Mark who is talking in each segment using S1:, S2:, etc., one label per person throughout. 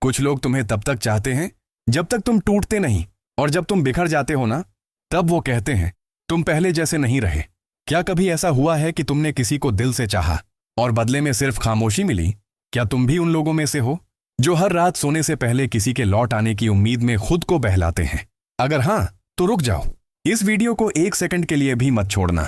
S1: कुछ लोग तुम्हें तब तक चाहते हैं जब तक तुम टूटते नहीं, और जब तुम बिखर जाते हो ना, तब वो कहते हैं तुम पहले जैसे नहीं रहे। क्या कभी ऐसा हुआ है कि तुमने किसी को दिल से चाहा और बदले में सिर्फ खामोशी मिली? क्या तुम भी उन लोगों में से हो जो हर रात सोने से पहले किसी के लौट आने की उम्मीद में खुद को बहलाते हैं? अगर हाँ, तो रुक जाओ। इस वीडियो को 1 सेकंड के लिए भी मत छोड़ना,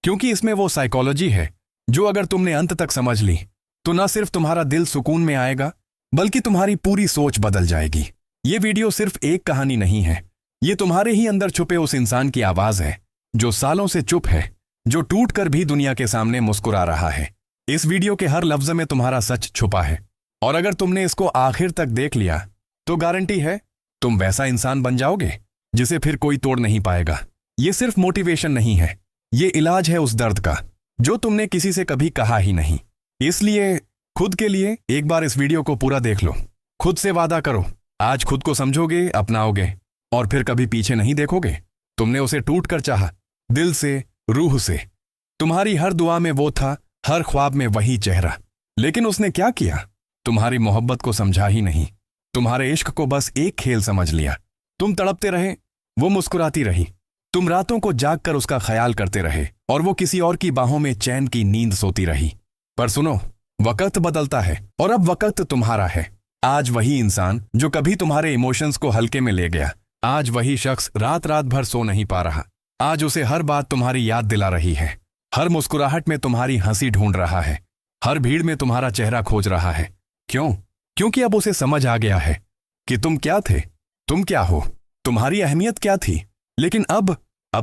S1: क्योंकि इसमें वो साइकोलॉजी है जो अगर तुमने अंत तक समझ ली तो न सिर्फ तुम्हारा दिल सुकून में आएगा, बल्कि तुम्हारी पूरी सोच बदल जाएगी। ये वीडियो सिर्फ एक कहानी नहीं है, ये तुम्हारे ही अंदर छुपे उस इंसान की आवाज है जो सालों से चुप है, जो टूट कर भी दुनिया के सामने मुस्कुरा रहा है। इस वीडियो के हर लफ्ज में तुम्हारा सच छुपा है, और अगर तुमने इसको आखिर तक देख लिया तो गारंटी है तुम वैसा इंसान बन जाओगे जिसे फिर कोई तोड़ नहीं पाएगा। ये सिर्फ मोटिवेशन नहीं है, ये इलाज है उस दर्द का जो तुमने किसी से कभी कहा ही नहीं। इसलिए खुद के लिए एक बार इस वीडियो को पूरा देख लो। खुद से वादा करो, आज खुद को समझोगे, अपनाओगे और फिर कभी पीछे नहीं देखोगे। तुमने उसे टूट कर चाहा, दिल से, रूह से। तुम्हारी हर दुआ में वो था, हर ख्वाब में वही चेहरा। लेकिन उसने क्या किया? तुम्हारी मोहब्बत को समझा ही नहीं, तुम्हारे इश्क को बस एक खेल समझ लिया। तुम तड़पते रहे, वो मुस्कुराती रही। तुम रातों को जाग कर उसका ख्याल करते रहे और वो किसी और की बाहों में चैन की नींद सोती रही। पर सुनो, वक्त बदलता है और अब वक्त तुम्हारा है। आज वही इंसान जो कभी तुम्हारे इमोशंस को हल्के में ले गया, आज वही शख्स रात रात भर सो नहीं पा रहा। आज उसे हर बात तुम्हारी याद दिला रही है, हर मुस्कुराहट में तुम्हारी हंसी ढूंढ रहा है, हर भीड़ में तुम्हारा चेहरा खोज रहा है। क्यों? क्योंकि अब उसे समझ आ गया है कि तुम क्या थे, तुम क्या हो, तुम्हारी अहमियत क्या थी। लेकिन अब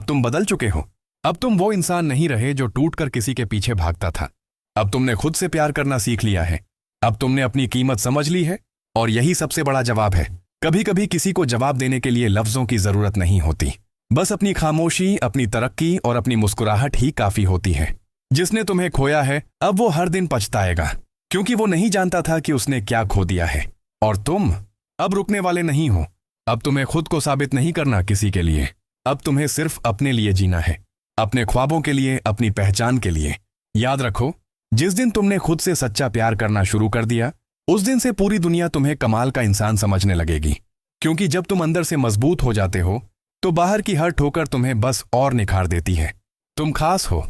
S1: तुम बदल चुके हो। अब तुम वो इंसान नहीं रहे जो टूट कर किसी के पीछे भागता था। अब तुमने खुद से प्यार करना सीख लिया है। अब तुमने अपनी कीमत समझ ली है, और यही सबसे बड़ा जवाब है। कभी कभी किसी को जवाब देने के लिए लफ्जों की जरूरत नहीं होती, बस अपनी खामोशी, अपनी तरक्की और अपनी मुस्कुराहट ही काफी होती है। जिसने तुम्हें खोया है अब वो हर दिन पछताएगा, क्योंकि वो नहीं जानता था कि उसने क्या खो दिया है। और तुम अब रुकने वाले नहीं हो। अब तुम्हें खुद को साबित नहीं करना किसी के लिए, अब तुम्हें सिर्फ अपने लिए जीना है, अपने ख्वाबों के लिए, अपनी पहचान के लिए। याद रखो, जिस दिन तुमने खुद से सच्चा प्यार करना शुरू कर दिया, उस दिन से पूरी दुनिया तुम्हें कमाल का इंसान समझने लगेगी। क्योंकि जब तुम अंदर से मजबूत हो जाते हो तो बाहर की हर ठोकर तुम्हें बस और निखार देती है। तुम खास हो,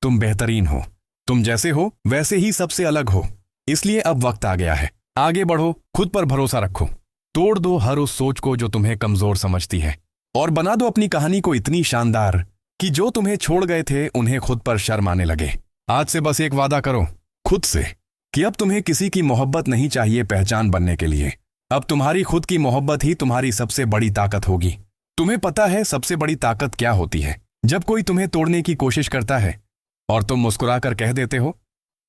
S1: तुम बेहतरीन हो, तुम जैसे हो वैसे ही सबसे अलग हो। इसलिए अब वक्त आ गया है, आगे बढ़ो, खुद पर भरोसा रखो, तोड़ दो हर उस सोच को जो तुम्हें कमजोर समझती है, और बना दो अपनी कहानी को इतनी शानदार कि जो तुम्हें छोड़ गए थे उन्हें खुद पर शर्म आने लगे। आज से बस एक वादा करो खुद से कि अब तुम्हें किसी की मोहब्बत नहीं चाहिए पहचान बनने के लिए। अब तुम्हारी खुद की मोहब्बत ही तुम्हारी सबसे बड़ी ताकत होगी। तुम्हें पता है सबसे बड़ी ताकत क्या होती है? जब कोई तुम्हें तोड़ने की कोशिश करता है और तुम मुस्कुराकर कह देते हो,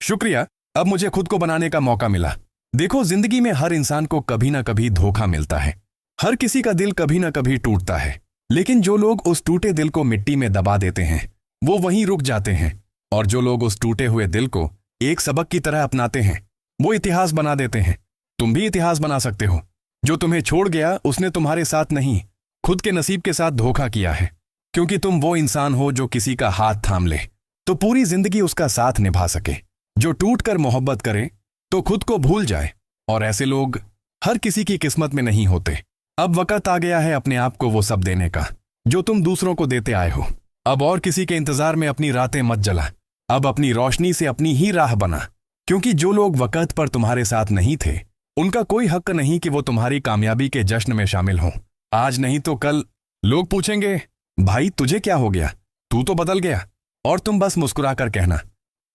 S1: शुक्रिया, अब मुझे खुद को बनाने का मौका मिला। देखो, जिंदगी में हर इंसान को कभी ना कभी धोखा मिलता है, हर किसी का दिल कभी ना कभी टूटता है। लेकिन जो लोग उस टूटे दिल को मिट्टी में दबा देते हैं वो वहीं रुक जाते हैं, और जो लोग उस टूटे हुए दिल को एक सबक की तरह अपनाते हैं वो इतिहास बना देते हैं। तुम भी इतिहास बना सकते हो। जो तुम्हें छोड़ गया उसने तुम्हारे साथ नहीं, खुद के नसीब के साथ धोखा किया है। क्योंकि तुम वो इंसान हो जो किसी का हाथ थाम ले तो पूरी जिंदगी उसका साथ निभा सके, जो टूट कर मोहब्बत करे तो खुद को भूल जाए, और ऐसे लोग हर किसी की किस्मत में नहीं होते। अब वक्त आ गया है अपने आप को वो सब देने का जो तुम दूसरों को देते आए हो। अब और किसी के इंतजार में अपनी रातें मत जला, अब अपनी रोशनी से अपनी ही राह बना। क्योंकि जो लोग वक्त पर तुम्हारे साथ नहीं थे उनका कोई हक नहीं कि वो तुम्हारी कामयाबी के जश्न में शामिल हों। आज नहीं तो कल लोग पूछेंगे, भाई तुझे क्या हो गया, तू तो बदल गया। और तुम बस मुस्कुराकर कहना,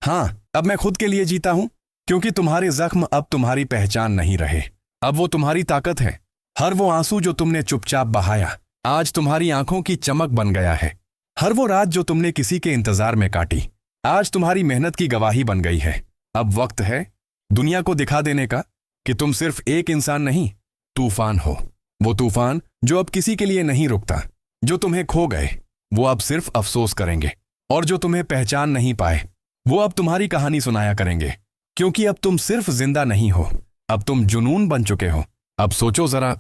S1: हाँ, अब मैं खुद के लिए जीता हूं। क्योंकि तुम्हारे जख्म अब तुम्हारी पहचान नहीं रहे, अब वो तुम्हारी ताकत है। हर वो आंसू जो तुमने चुपचाप बहाया आज तुम्हारी आंखों की चमक बन गया है। हर वो रात जो तुमने किसी के इंतजार में काटी आज तुम्हारी मेहनत की गवाही बन गई है। अब वक्त है दुनिया को दिखा देने का कि तुम सिर्फ एक इंसान नहीं, तूफान हो। वो तूफान जो अब किसी के लिए नहीं रुकता। जो तुम्हें खो गए वो अब सिर्फ अफसोस करेंगे, और जो तुम्हें पहचान नहीं पाए वो अब तुम्हारी कहानी सुनाया करेंगे। क्योंकि अब तुम सिर्फ जिंदा नहीं हो, अब तुम जुनून बन चुके हो। अब सोचो जरा,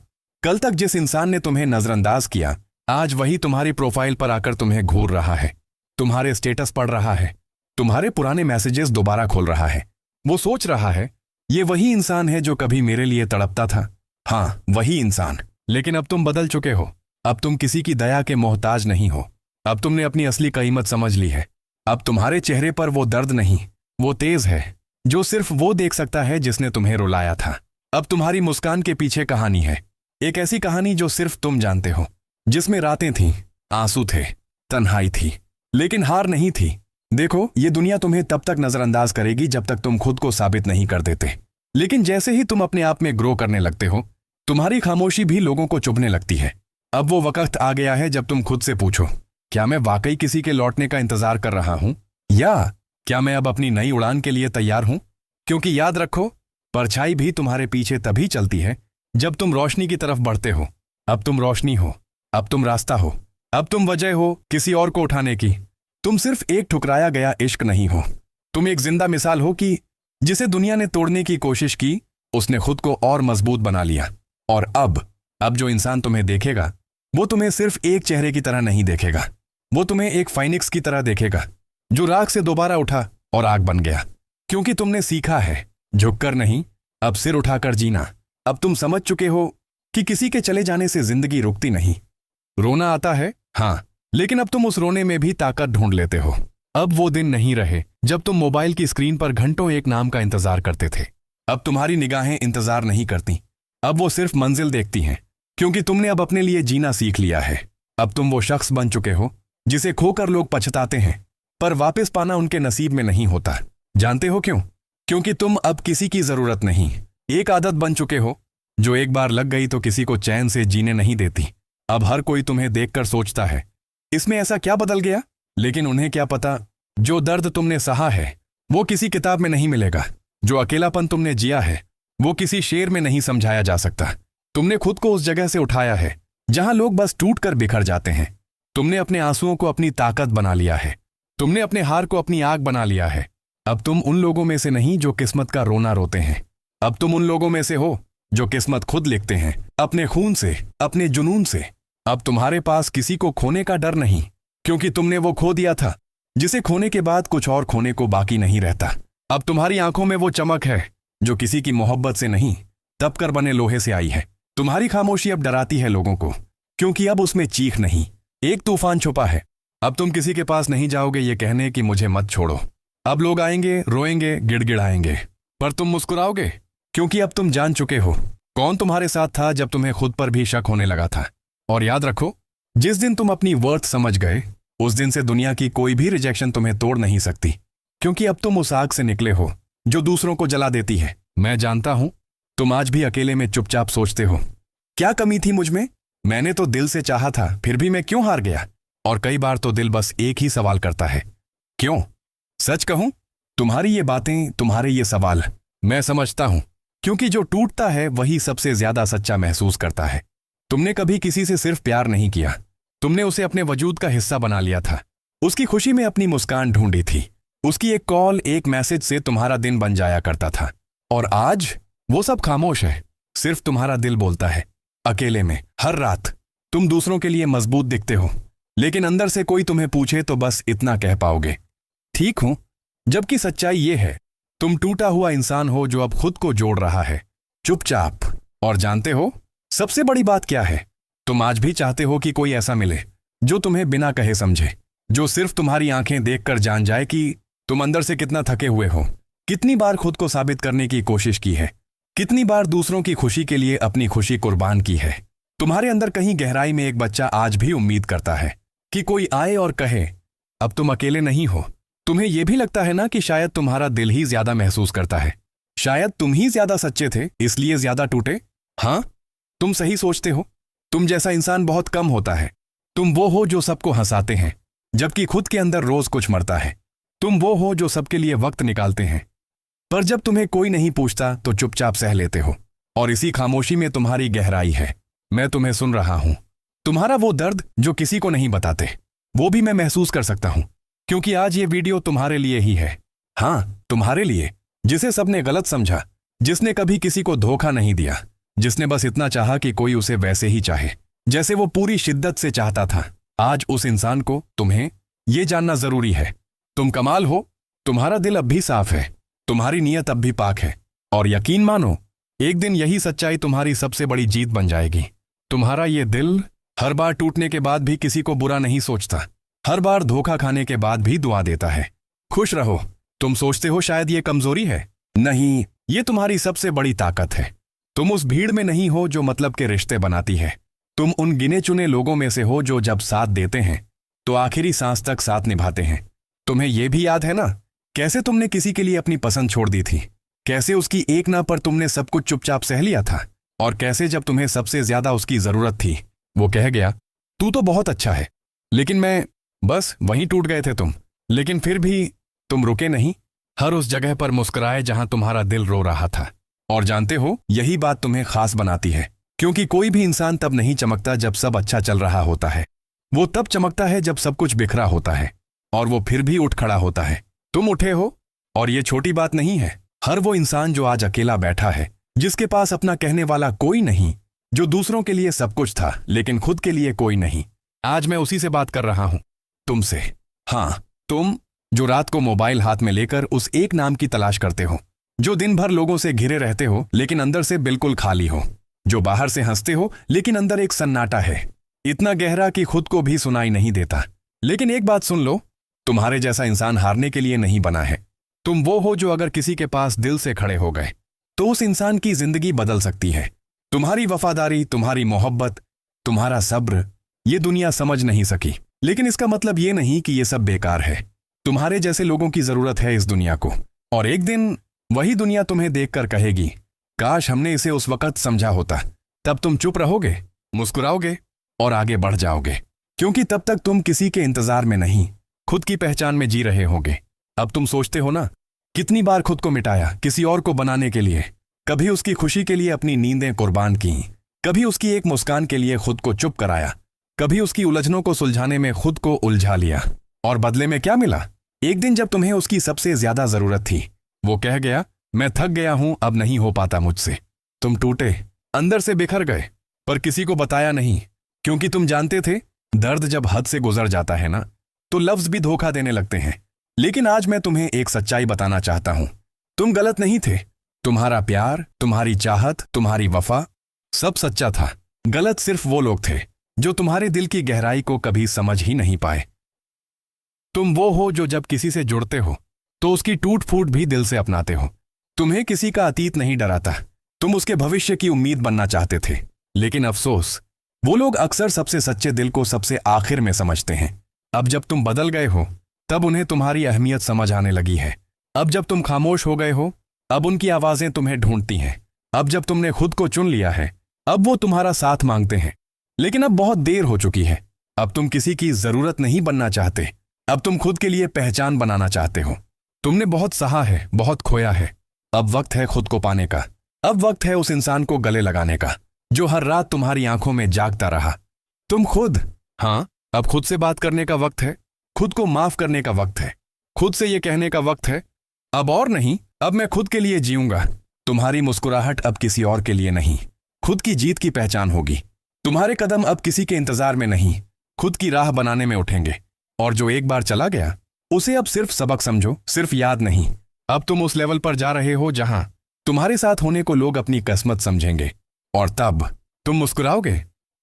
S1: कल तक जिस इंसान ने तुम्हें नजरअंदाज किया आज वही तुम्हारी प्रोफाइल पर आकर तुम्हें घूर रहा है, तुम्हारे स्टेटस पढ़ रहा है, तुम्हारे पुराने मैसेजेस दोबारा खोल रहा है। वो सोच रहा है ये वही इंसान है जो कभी मेरे लिए तड़पता था, हाँ, वही इंसान। लेकिन अब तुम बदल चुके हो। अब तुम किसी की दया के मोहताज नहीं हो। अब तुमने अपनी असली कीमत समझ ली है। अब तुम्हारे चेहरे पर वो दर्द नहीं, वो तेज है जो सिर्फ वो देख सकता है जिसने तुम्हें रुलाया था। अब तुम्हारी मुस्कान के पीछे कहानी है, एक ऐसी कहानी जो सिर्फ तुम जानते हो, जिसमें रातें थीं, आंसू थे, तन्हाई थी, लेकिन हार नहीं थी। देखो, ये दुनिया तुम्हें तब तक नजरअंदाज करेगी जब तक तुम खुद को साबित नहीं कर देते। लेकिन जैसे ही तुम अपने आप में ग्रो करने लगते हो, तुम्हारी खामोशी भी लोगों को चुभने लगती है। अब वो वक्त आ गया है जब तुम खुद से पूछो, क्या मैं वाकई किसी के लौटने का इंतजार कर रहा हूं, या क्या मैं अब अपनी नई उड़ान के लिए तैयार हूं? क्योंकि याद रखो, परछाई भी तुम्हारे पीछे तभी चलती है जब तुम रोशनी की तरफ बढ़ते हो। अब तुम रोशनी हो, अब तुम रास्ता हो, अब तुम वजह हो किसी और को उठाने की। तुम सिर्फ एक ठुकराया गया इश्क नहीं हो, तुम एक जिंदा मिसाल हो कि जिसे दुनिया ने तोड़ने की कोशिश की, उसने खुद को और मजबूत बना लिया। और अब जो इंसान तुम्हें देखेगा, वो तुम्हें सिर्फ एक चेहरे की तरह नहीं देखेगा, वो तुम्हें एक फाइनिक्स की तरह देखेगा जो राख से दोबारा उठा और आग बन गया। क्योंकि तुमने सीखा है झुककर नहीं, अब सिर उठाकर जीना। अब तुम समझ चुके हो कि किसी के चले जाने से जिंदगी रुकती नहीं। रोना आता है, हाँ, लेकिन अब तुम उस रोने में भी ताकत ढूंढ लेते हो। अब वो दिन नहीं रहे जब तुम मोबाइल की स्क्रीन पर घंटों एक नाम का इंतजार करते थे। अब तुम्हारी निगाहें इंतजार नहीं करती, अब वो सिर्फ मंजिल देखती हैं, क्योंकि तुमने अब अपने लिए जीना सीख लिया है। अब तुम वो शख्स बन चुके हो जिसे खोकर लोग पछताते हैं, पर वापस पाना उनके नसीब में नहीं होता। जानते हो क्यों? क्योंकि तुम अब किसी की जरूरत नहीं, एक आदत बन चुके हो जो एक बार लग गई तो किसी को चैन से जीने नहीं देती। अब हर कोई तुम्हें देखकर सोचता है, इसमें ऐसा क्या बदल गया? लेकिन उन्हें क्या पता, जो दर्द तुमने सहा है वो किसी किताब में नहीं मिलेगा। जो अकेलापन तुमने जिया है वो किसी शेर में नहीं समझाया जा सकता। तुमने खुद को उस जगह से उठाया है जहां लोग बस टूट कर बिखर जाते हैं। तुमने अपने आंसुओं को अपनी ताकत बना लिया है, तुमने अपने हार को अपनी आग बना लिया है। अब तुम उन लोगों में से नहीं जो किस्मत का रोना रोते हैं, अब तुम उन लोगों में से हो जो किस्मत खुद लिखते हैं, अपने खून से, अपने जुनून से। अब तुम्हारे पास किसी को खोने का डर नहीं, क्योंकि तुमने वो खो दिया था जिसे खोने के बाद कुछ और खोने को बाकी नहीं रहता। अब तुम्हारी आंखों में वो चमक है जो किसी की मोहब्बत से नहीं, तप कर बने लोहे से आई है। तुम्हारी खामोशी अब डराती है लोगों को, क्योंकि अब उसमें चीख नहीं, एक तूफान छुपा है। अब तुम किसी के पास नहीं जाओगे ये कहने कि मुझे मत छोड़ो। अब लोग आएंगे, रोएंगे, गिड़गिड़ाएंगे, पर तुम मुस्कुराओगे, क्योंकि अब तुम जान चुके हो कौन तुम्हारे साथ था जब तुम्हें खुद पर भी शक होने लगा था। और याद रखो, जिस दिन तुम अपनी वर्थ समझ गए, उस दिन से दुनिया की कोई भी रिजेक्शन तुम्हें तोड़ नहीं सकती, क्योंकि अब तुम उस आग से निकले हो जो दूसरों को जला देती है। मैं जानता हूं तुम आज भी अकेले में चुपचाप सोचते हो, क्या कमी थी मुझ में? मैंने तो दिल से चाहा था, फिर भी मैं क्यों हार गया? और कई बार तो दिल बस एक ही सवाल करता है, क्यों? सच कहूं, तुम्हारी ये बातें, तुम्हारे ये सवाल मैं समझता हूं, क्योंकि जो टूटता है वही सबसे ज्यादा सच्चा महसूस करता है। तुमने कभी किसी से सिर्फ प्यार नहीं किया, तुमने उसे अपने वजूद का हिस्सा बना लिया था। उसकी खुशी में अपनी मुस्कान ढूंढी थी, उसकी एक कॉल, एक मैसेज से तुम्हारा दिन बन जाया करता था। और आज वो सब खामोश है, सिर्फ तुम्हारा दिल बोलता है। अकेले में हर रात तुम दूसरों के लिए मजबूत दिखते हो, लेकिन अंदर से कोई तुम्हें पूछे तो बस इतना कह पाओगे, ठीक हूं। जबकि सच्चाई ये है, तुम टूटा हुआ इंसान हो जो अब खुद को जोड़ रहा है, चुपचाप। और जानते हो सबसे बड़ी बात क्या है? तुम आज भी चाहते हो कि कोई ऐसा मिले जो तुम्हें बिना कहे समझे, जो सिर्फ तुम्हारी आंखें देखकर जान जाए कि तुम अंदर से कितना थके हुए हो, कितनी बार खुद को साबित करने की कोशिश की है, कितनी बार दूसरों की खुशी के लिए अपनी खुशी कुर्बान की है। तुम्हारे अंदर कहीं गहराई में एक बच्चा आज भी उम्मीद करता है कि कोई आए और कहे, अब तुम अकेले नहीं हो। तुम्हें यह भी लगता है ना कि शायद तुम्हारा दिल ही ज्यादा महसूस करता है, शायद तुम ही ज्यादा सच्चे थे, इसलिए ज्यादा टूटे। हाँ, तुम सही सोचते हो। तुम जैसा इंसान बहुत कम होता है। तुम वो हो जो सबको हंसाते हैं, जबकि खुद के अंदर रोज कुछ मरता है। तुम वो हो जो सबके लिए वक्त निकालते हैं, पर जब तुम्हें कोई नहीं पूछता तो चुपचाप सह लेते हो। और इसी खामोशी में तुम्हारी गहराई है। मैं तुम्हें सुन रहा हूं। तुम्हारा वो दर्द जो किसी को नहीं बताते, वो भी मैं महसूस कर सकता हूं, क्योंकि आज ये वीडियो तुम्हारे लिए ही है। हाँ, तुम्हारे लिए, जिसे सबने गलत समझा, जिसने कभी किसी को धोखा नहीं दिया, जिसने बस इतना चाहा कि कोई उसे वैसे ही चाहे जैसे वो पूरी शिद्दत से चाहता था। आज उस इंसान को, तुम्हें ये जानना जरूरी है, तुम कमाल हो। तुम्हारा दिल अब भी साफ है, तुम्हारी नीयत अब भी पाक है, और यकीन मानो, एक दिन यही सच्चाई तुम्हारी सबसे बड़ी जीत बन जाएगी। तुम्हारा ये दिल हर बार टूटने के बाद भी किसी को बुरा नहीं सोचता, हर बार धोखा खाने के बाद भी दुआ देता है। खुश रहो। तुम सोचते हो शायद ये कमजोरी है, नहीं, ये तुम्हारी सबसे बड़ी ताकत है। तुम उस भीड़ में नहीं हो जो मतलब के रिश्ते बनाती है। तुम उन गिने चुने लोगों में से हो जो जब साथ देते हैं तो आखिरी सांस तक साथ निभाते हैं। तुम्हें यह भी याद है ना, कैसे तुमने किसी के लिए अपनी पसंद छोड़ दी थी, कैसे उसकी एक ना पर तुमने सब कुछ चुपचाप सह लिया था, और कैसे जब तुम्हें सबसे ज्यादा उसकी जरूरत थी वो कह गया, तू तो बहुत अच्छा है लेकिन मैं, बस वहीं टूट गए थे तुम। लेकिन फिर भी तुम रुके नहीं, हर उस जगह पर मुस्कुराए जहां तुम्हारा दिल रो रहा था। और जानते हो, यही बात तुम्हें खास बनाती है, क्योंकि कोई भी इंसान तब नहीं चमकता जब सब अच्छा चल रहा होता है। वो तब चमकता है जब सब कुछ बिखरा होता है और वो फिर भी उठ खड़ा होता है। तुम उठे हो, और ये छोटी बात नहीं है। हर वो इंसान जो आज अकेला बैठा है, जिसके पास अपना कहने वाला कोई नहीं, जो दूसरों के लिए सब कुछ था लेकिन खुद के लिए कोई नहीं, आज मैं उसी से बात कर रहा हूं, तुमसे। हाँ, तुम जो रात को मोबाइल हाथ में लेकर उस एक नाम की तलाश करते हो, जो दिन भर लोगों से घिरे रहते हो लेकिन अंदर से बिल्कुल खाली हो, जो बाहर से हंसते हो लेकिन अंदर एक सन्नाटा है, इतना गहरा कि खुद को भी सुनाई नहीं देता। लेकिन एक बात सुन लो, तुम्हारे जैसा इंसान हारने के लिए नहीं बना है। तुम वो हो जो अगर किसी के पास दिल से खड़े हो गए तो उस इंसान की जिंदगी बदल सकती है। तुम्हारी वफादारी, तुम्हारी मोहब्बत, तुम्हारा सब्र ये दुनिया समझ नहीं सकी, लेकिन इसका मतलब ये नहीं कि ये सब बेकार है। तुम्हारे जैसे लोगों की जरूरत है इस दुनिया को, और एक दिन वही दुनिया तुम्हें देखकर कहेगी, काश हमने इसे उस वक्त समझा होता। तब तुम चुप रहोगे, मुस्कुराओगे और आगे बढ़ जाओगे, क्योंकि तब तक तुम किसी के इंतजार में नहीं, खुद की पहचान में जी रहे होगे। अब तुम सोचते हो ना, कितनी बार खुद को मिटाया किसी और को बनाने के लिए, कभी उसकी खुशी के लिए अपनी नींदें कुर्बान की, कभी उसकी एक मुस्कान के लिए खुद को चुप कराया, कभी उसकी उलझनों को सुलझाने में खुद को उलझा लिया, और बदले में क्या मिला? एक दिन जब तुम्हें उसकी सबसे ज्यादा जरूरत थी, वो कह गया, मैं थक गया हूं, अब नहीं हो पाता मुझसे। तुम टूटे, अंदर से बिखर गए, पर किसी को बताया नहीं, क्योंकि तुम जानते थे दर्द जब हद से गुजर जाता है ना, तो लफ्ज भी धोखा देने लगते हैं। लेकिन आज मैं तुम्हें एक सच्चाई बताना चाहता हूं, तुम गलत नहीं थे। तुम्हारा प्यार, तुम्हारी चाहत, तुम्हारी वफा सब सच्चा था। गलत सिर्फ वो लोग थे जो तुम्हारे दिल की गहराई को कभी समझ ही नहीं पाए। तुम वो हो जो जब किसी से जुड़ते हो तो उसकी टूट फूट भी दिल से अपनाते हो। तुम्हें किसी का अतीत नहीं डराता, तुम उसके भविष्य की उम्मीद बनना चाहते थे। लेकिन अफसोस, वो लोग अक्सर सबसे सच्चे दिल को सबसे आखिर में समझते हैं। अब जब तुम बदल गए हो तब उन्हें तुम्हारी अहमियत समझ आने लगी है। अब जब तुम खामोश हो गए हो, अब उनकी आवाजें तुम्हें ढूंढती हैं। अब जब तुमने खुद को चुन लिया है, अब वो तुम्हारा साथ मांगते हैं। लेकिन अब बहुत देर हो चुकी है। अब तुम किसी की जरूरत नहीं बनना चाहते, अब तुम खुद के लिए पहचान बनाना चाहते हो। तुमने बहुत सहा है, बहुत खोया है। अब वक्त है खुद को पाने का। अब वक्त है उस इंसान को गले लगाने का जो हर रात तुम्हारी आंखों में जागता रहा। तुम खुद, हाँ, अब खुद से बात करने का वक्त है, खुद को माफ करने का वक्त है, खुद से ये कहने का वक्त है, अब और नहीं, अब मैं खुद के लिए जीऊंगा। तुम्हारी मुस्कुराहट अब किसी और के लिए नहीं, खुद की जीत की पहचान होगी। तुम्हारे कदम अब किसी के इंतजार में नहीं, खुद की राह बनाने में उठेंगे। और जो एक बार चला गया उसे अब सिर्फ सबक समझो, सिर्फ याद नहीं। अब तुम उस लेवल पर जा रहे हो जहां तुम्हारे साथ होने को लोग अपनी किस्मत समझेंगे, और तब तुम मुस्कुराओगे,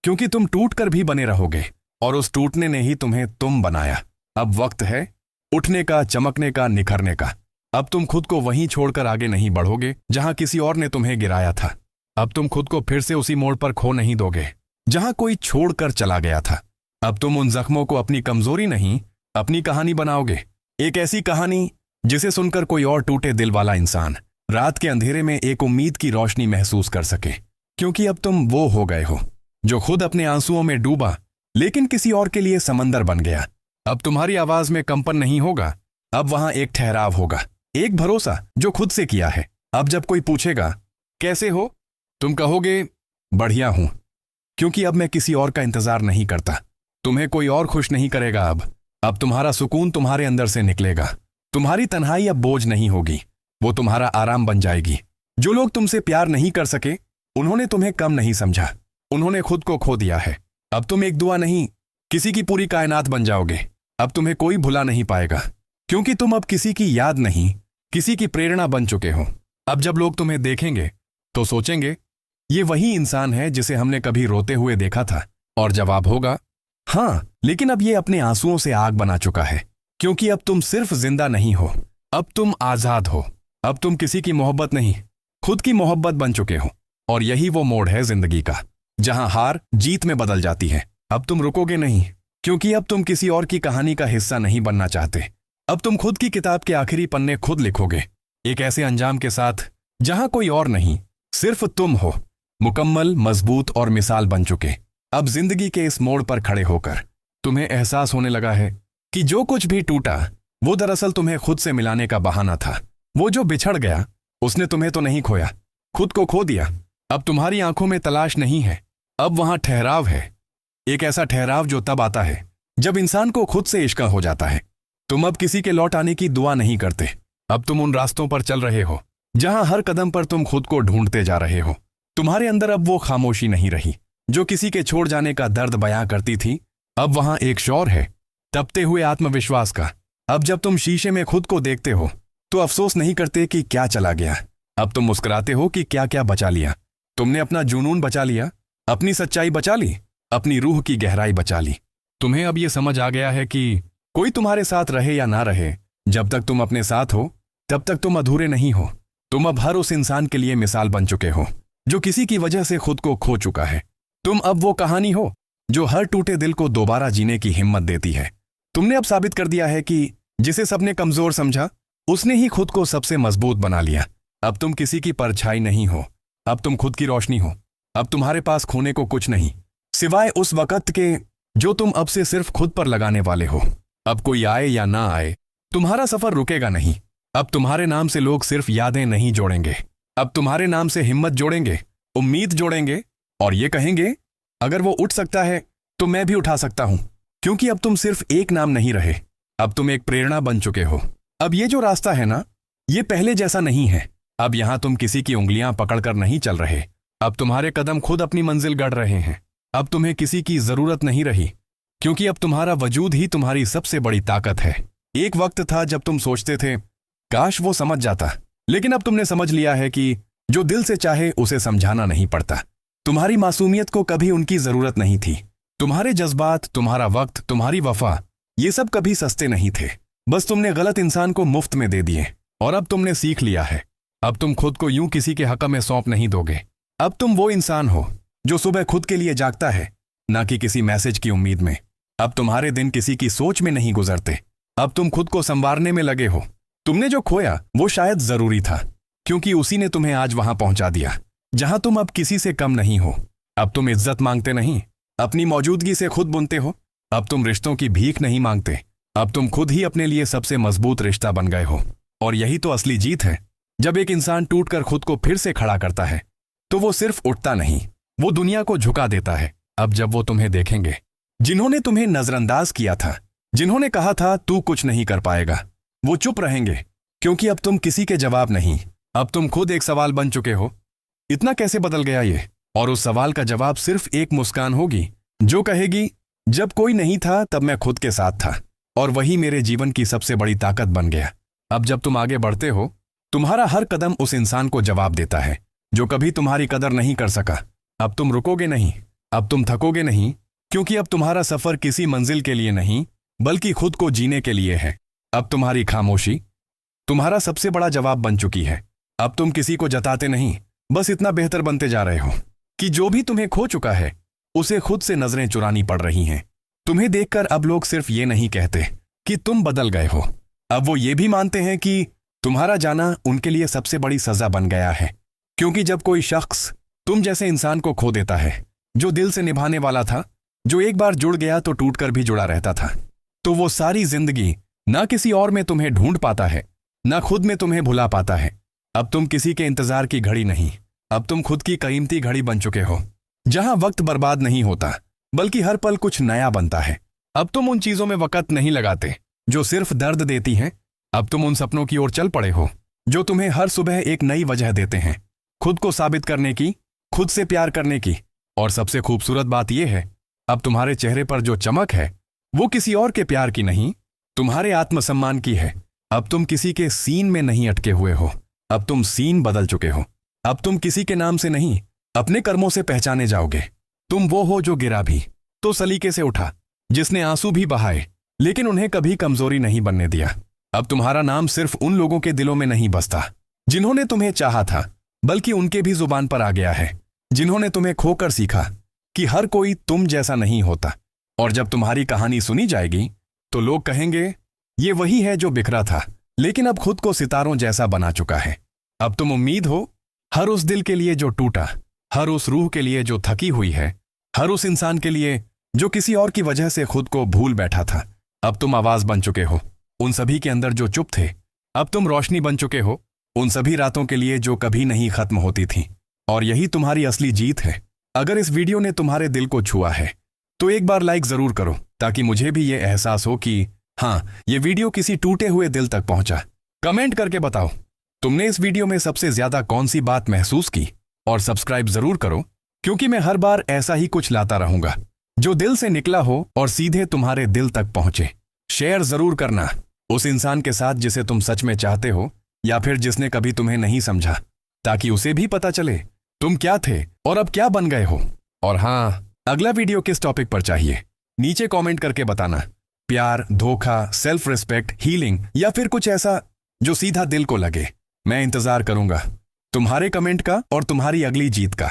S1: क्योंकि तुम टूट कर भी बने रहोगे और उस टूटने ने ही तुम्हें तुम बनाया। अब वक्त है उठने का, चमकने का, निखरने का। अब तुम खुद को वहीं छोड़कर आगे नहीं बढ़ोगे जहां किसी और ने तुम्हें गिराया था। अब तुम खुद को फिर से उसी मोड़ पर खो नहीं दोगे जहां कोई छोड़कर चला गया था। अब तुम उन जख्मों को अपनी कमजोरी नहीं, अपनी कहानी बनाओगे। एक ऐसी कहानी जिसे सुनकर कोई और टूटे दिल वाला इंसान रात के अंधेरे में एक उम्मीद की रोशनी महसूस कर सके। क्योंकि अब तुम वो हो गए हो जो खुद अपने आंसुओं में डूबा लेकिन किसी और के लिए समंदर बन गया। अब तुम्हारी आवाज में कंपन नहीं होगा, अब वहां एक ठहराव होगा, एक भरोसा जो खुद से किया है। अब जब कोई पूछेगा कैसे हो, तुम कहोगे बढ़िया हूं, क्योंकि अब मैं किसी और का इंतजार नहीं करता। तुम्हें कोई और खुश नहीं करेगा। अब तुम्हारा सुकून तुम्हारे अंदर से निकलेगा। तुम्हारी तन्हाई अब बोझ नहीं होगी, वो तुम्हारा आराम बन जाएगी। जो लोग तुमसे प्यार नहीं कर सके उन्होंने तुम्हें कम नहीं समझा, उन्होंने खुद को खो दिया है। अब तुम एक दुआ नहीं, किसी की पूरी कायनात बन जाओगे। अब तुम्हें कोई भुला नहीं पाएगा, क्योंकि तुम अब किसी की याद नहीं, किसी की प्रेरणा बन चुके हो। अब जब लोग तुम्हें देखेंगे तो सोचेंगे ये वही इंसान है जिसे हमने कभी रोते हुए देखा था, और जवाब होगा हाँ, लेकिन अब ये अपने आंसुओं से आग बना चुका है, क्योंकि अब तुम सिर्फ जिंदा नहीं हो, अब तुम आजाद हो। अब तुम किसी की मोहब्बत नहीं, खुद की मोहब्बत बन चुके हो। और यही वो मोड़ है जिंदगी का, जहां हार जीत में बदल जाती है। अब तुम रुकोगे नहीं, क्योंकि अब तुम किसी और की कहानी का हिस्सा नहीं बनना चाहते। अब तुम खुद की किताब के आखिरी पन्ने खुद लिखोगे, एक ऐसे अंजाम के साथ जहां कोई और नहीं, सिर्फ तुम हो, मुकम्मल, मजबूत और मिसाल बन चुके। अब जिंदगी के इस मोड़ पर खड़े होकर तुम्हें एहसास होने लगा है कि जो कुछ भी टूटा वो दरअसल तुम्हें खुद से मिलाने का बहाना था। वो जो बिछड़ गया उसने तुम्हें तो नहीं खोया, खुद को खो दिया। अब तुम्हारी आंखों में तलाश नहीं है, अब वहां ठहराव है। एक ऐसा ठहराव जो तब आता है जब इंसान को खुद से इश्क हो जाता है। तुम अब किसी के लौट आने की दुआ नहीं करते, अब तुम उन रास्तों पर चल रहे हो जहां हर कदम पर तुम खुद को ढूंढते जा रहे हो। तुम्हारे अंदर अब वो खामोशी नहीं रही जो किसी के छोड़ जाने का दर्द बयां करती थी। अब वहां एक शौर है, तपते हुए आत्मविश्वास का। अब जब तुम शीशे में खुद को देखते हो तो अफसोस नहीं करते कि क्या चला गया, अब तुम मुस्कुराते हो कि क्या क्या बचा लिया। तुमने अपना जुनून बचा लिया, अपनी सच्चाई बचा ली, अपनी रूह की गहराई बचा ली। तुम्हें अब ये समझ आ गया है कि कोई तुम्हारे साथ रहे या ना रहे, जब तक तुम अपने साथ हो तब तक तुम अधूरे नहीं हो। तुम अब हर उस इंसान के लिए मिसाल बन चुके हो जो किसी की वजह से खुद को खो चुका है। तुम अब वो कहानी हो जो हर टूटे दिल को दोबारा जीने की हिम्मत देती है। तुमने अब साबित कर दिया है कि जिसे सबने कमजोर समझा उसने ही खुद को सबसे मजबूत बना लिया। अब तुम किसी की परछाई नहीं हो, अब तुम खुद की रोशनी हो। अब तुम्हारे पास खोने को कुछ नहीं सिवाय उस वक़्त के जो तुम अब से सिर्फ खुद पर लगाने वाले हो। अब कोई आए या ना आए, तुम्हारा सफर रुकेगा नहीं। अब तुम्हारे नाम से लोग सिर्फ यादें नहीं जोड़ेंगे, अब तुम्हारे नाम से हिम्मत जोड़ेंगे, उम्मीद जोड़ेंगे, और ये कहेंगे अगर वो उठ सकता है तो मैं भी उठा सकता हूं। क्योंकि अब तुम सिर्फ एक नाम नहीं रहे, अब तुम एक प्रेरणा बन चुके हो। अब ये जो रास्ता है ना, ये पहले जैसा नहीं है। अब यहां तुम किसी की उंगलियां पकड़कर नहीं चल रहे, अब तुम्हारे कदम खुद अपनी मंजिल गढ़ रहे हैं। अब तुम्हें किसी की जरूरत नहीं रही, क्योंकि अब तुम्हारा वजूद ही तुम्हारी सबसे बड़ी ताकत है। एक वक्त था जब तुम सोचते थे काश वो समझ जाता, लेकिन अब तुमने समझ लिया है कि जो दिल से चाहे उसे समझाना नहीं पड़ता। तुम्हारी मासूमियत को कभी उनकी जरूरत नहीं थी। तुम्हारे जज्बात, तुम्हारा वक्त, तुम्हारी वफा, ये सब कभी सस्ते नहीं थे। बस तुमने गलत इंसान को मुफ्त में दे दिए। और अब तुमने सीख लिया है, अब तुम खुद को यूं किसी के हक में सौंप नहीं दोगे। अब तुम वो इंसान हो जो सुबह खुद के लिए जागता है, ना कि किसी मैसेज की उम्मीद में। अब तुम्हारे दिन किसी की सोच में नहीं गुजरते, अब तुम खुद को संवारने में लगे हो। तुमने जो खोया वो शायद जरूरी था, क्योंकि उसी ने तुम्हें आज वहां पहुंचा दिया जहां तुम अब किसी से कम नहीं हो। अब तुम इज्जत मांगते नहीं, अपनी मौजूदगी से खुद बुनते हो। अब तुम रिश्तों की भीख नहीं मांगते, अब तुम खुद ही अपने लिए सबसे मजबूत रिश्ता बन गए हो। और यही तो असली जीत है। जब एक इंसान टूटकर खुद को फिर से खड़ा करता है तो वो सिर्फ उठता नहीं, वो दुनिया को झुका देता है। अब जब वो तुम्हें देखेंगे, जिन्होंने तुम्हें नजरअंदाज किया था, जिन्होंने कहा था तू कुछ नहीं कर पाएगा, वो चुप रहेंगे, क्योंकि अब तुम किसी के जवाब नहीं, अब तुम खुद एक सवाल बन चुके हो। इतना कैसे बदल गया ये? और उस सवाल का जवाब सिर्फ एक मुस्कान होगी जो कहेगी जब कोई नहीं था तब मैं खुद के साथ था, और वही मेरे जीवन की सबसे बड़ी ताकत बन गया। अब जब तुम आगे बढ़ते हो, तुम्हारा हर कदम उस इंसान को जवाब देता है जो कभी तुम्हारी कदर नहीं कर सका। अब तुम रुकोगे नहीं, अब तुम थकोगे नहीं, क्योंकि अब तुम्हारा सफर किसी मंजिल के लिए नहीं बल्कि खुद को जीने के लिए है। अब तुम्हारी खामोशी तुम्हारा सबसे बड़ा जवाब बन चुकी है। अब तुम किसी को जताते नहीं, बस इतना बेहतर बनते जा रहे हो कि जो भी तुम्हें खो चुका है उसे खुद से नजरें चुरानी पड़ रही हैं। तुम्हें देखकर अब लोग सिर्फ ये नहीं कहते कि तुम बदल गए हो, अब वो ये भी मानते हैं कि तुम्हारा जाना उनके लिए सबसे बड़ी सजा बन गया है। क्योंकि जब कोई शख्स तुम जैसे इंसान को खो देता है जो दिल से निभाने वाला था, जो एक बार जुड़ गया तो टूटकर भी जुड़ा रहता था, तो वो सारी जिंदगी ना किसी और में तुम्हें ढूंढ पाता है, ना खुद में तुम्हें भुला पाता है। अब तुम किसी के इंतजार की घड़ी नहीं, अब तुम खुद की कीमती घड़ी बन चुके हो, जहां वक्त बर्बाद नहीं होता बल्कि हर पल कुछ नया बनता है। अब तुम उन चीजों में वक्त नहीं लगाते जो सिर्फ दर्द देती हैं, अब तुम उन सपनों की ओर चल पड़े हो जो तुम्हें हर सुबह एक नई वजह देते हैं, खुद को साबित करने की, खुद से प्यार करने की। और सबसे खूबसूरत बात यह है, अब तुम्हारे चेहरे पर जो चमक है वो किसी और के प्यार की नहीं, तुम्हारे आत्मसम्मान की है। अब तुम किसी के सीन में नहीं अटके हुए हो, अब तुम सीन बदल चुके हो। अब तुम किसी के नाम से नहीं, अपने कर्मों से पहचाने जाओगे। तुम वो हो जो गिरा भी तो सलीके से उठा, जिसने आंसू भी बहाए लेकिन उन्हें कभी कमजोरी नहीं बनने दिया। अब तुम्हारा नाम सिर्फ उन लोगों के दिलों में नहीं बसता जिन्होंने तुम्हें चाहा था, बल्कि उनके भी जुबान पर आ गया है जिन्होंने तुम्हें खोकर सीखा कि हर कोई तुम जैसा नहीं होता। और जब तुम्हारी कहानी सुनी जाएगी तो लोग कहेंगे, ये वही है जो बिखरा था लेकिन अब खुद को सितारों जैसा बना चुका है। अब तुम उम्मीद हो हर उस दिल के लिए जो टूटा, हर उस रूह के लिए जो थकी हुई है, हर उस इंसान के लिए जो किसी और की वजह से खुद को भूल बैठा था। अब तुम आवाज बन चुके हो उन सभी के अंदर जो चुप थे। अब तुम रोशनी बन चुके हो उन सभी रातों के लिए जो कभी नहीं खत्म होती थीं। और यही तुम्हारी असली जीत है। अगर इस वीडियो ने तुम्हारे दिल को छुआ है तो एक बार लाइक जरूर करो, ताकि मुझे भी ये एहसास हो कि हाँ, ये वीडियो किसी टूटे हुए दिल तक पहुंचा। कमेंट करके बताओ तुमने इस वीडियो में सबसे ज्यादा कौन सी बात महसूस की। और सब्सक्राइब जरूर करो, क्योंकि मैं हर बार ऐसा ही कुछ लाता रहूंगा जो दिल से निकला हो और सीधे तुम्हारे दिल तक पहुंचे। शेयर जरूर करना उस इंसान के साथ जिसे तुम सच में चाहते हो, या फिर जिसने कभी तुम्हें नहीं समझा, ताकि उसे भी पता चले तुम क्या थे और अब क्या बन गए हो। और हाँ, अगला वीडियो किस टॉपिक पर चाहिए नीचे कमेंट करके बताना। प्यार, धोखा, सेल्फ रिस्पेक्ट, हीलिंग, या फिर कुछ ऐसा जो सीधा दिल को लगे। मैं इंतजार करूंगा तुम्हारे कमेंट का और तुम्हारी अगली जीत का।